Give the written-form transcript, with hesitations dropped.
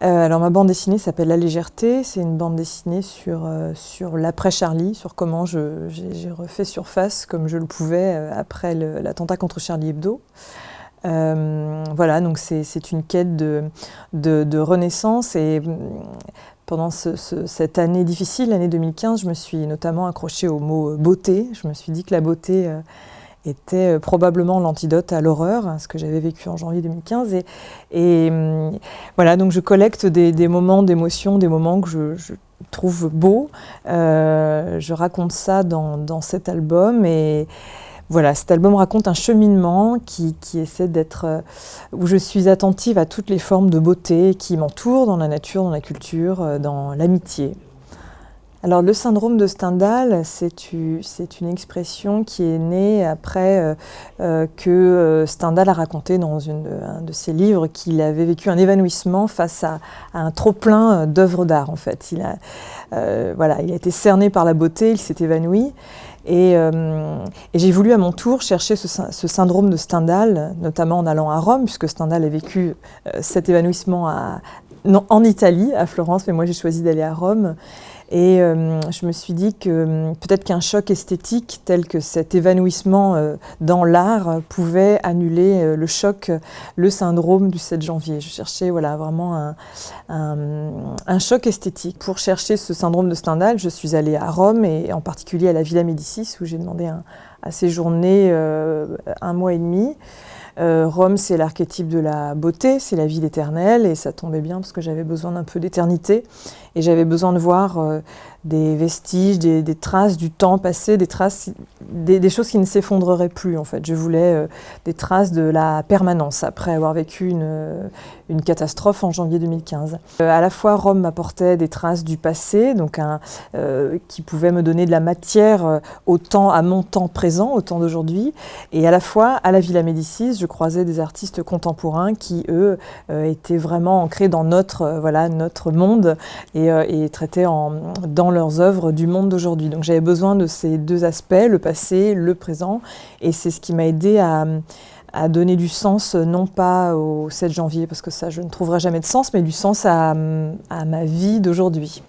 Alors ma bande dessinée s'appelle La Légèreté, c'est une bande dessinée sur l'après-Charlie, sur comment j'ai refait surface comme je le pouvais après l'attentat contre Charlie Hebdo. Voilà, donc c'est une quête de renaissance et pendant cette année difficile, l'année 2015, je me suis notamment accrochée au mot beauté. Je me suis dit que la beauté était probablement l'antidote à l'horreur, ce que j'avais vécu en janvier 2015. Voilà, donc je collecte des moments d'émotion, des moments que je trouve beaux. Je raconte ça dans cet album et voilà, cet album raconte un cheminement qui essaie d'être, où je suis attentive à toutes les formes de beauté qui m'entourent dans la nature, dans la culture, dans l'amitié. Alors le syndrome de Stendhal, c'est une expression qui est née après que Stendhal a raconté dans un de ses livres qu'il avait vécu un évanouissement face à un trop-plein d'œuvres d'art en fait. Il a été cerné par la beauté, il s'est évanoui. Et j'ai voulu à mon tour chercher ce syndrome de Stendhal, notamment en allant à Rome, puisque Stendhal a vécu cet évanouissement en Italie, à Florence, mais moi j'ai choisi d'aller à Rome. Et je me suis dit que peut-être qu'un choc esthétique tel que cet évanouissement dans l'art pouvait annuler le choc, le syndrome du 7 janvier. Je cherchais voilà, vraiment un choc esthétique. Pour chercher ce syndrome de Stendhal, je suis allée à Rome et en particulier à la Villa Médicis où j'ai demandé à séjourner 1 mois et demi. Rome, c'est l'archétype de la beauté, c'est la ville éternelle et ça tombait bien parce que j'avais besoin d'un peu d'éternité et j'avais besoin de voir des vestiges, des traces du temps passé, des choses qui ne s'effondreraient plus en fait. Je voulais des traces de la permanence après avoir vécu une catastrophe en janvier 2015. À la fois Rome m'apportait des traces du passé, donc qui pouvaient me donner de la matière à mon temps présent, au temps d'aujourd'hui, et à la fois à la Villa Médicis, je croisais des artistes contemporains qui eux étaient vraiment ancrés dans notre monde et traitaient dans leurs œuvres du monde d'aujourd'hui. Donc j'avais besoin de ces deux aspects, le passé, le présent, et c'est ce qui m'a aidé à donner du sens, non pas au 7 janvier, parce que ça je ne trouverai jamais de sens, mais du sens à ma vie d'aujourd'hui.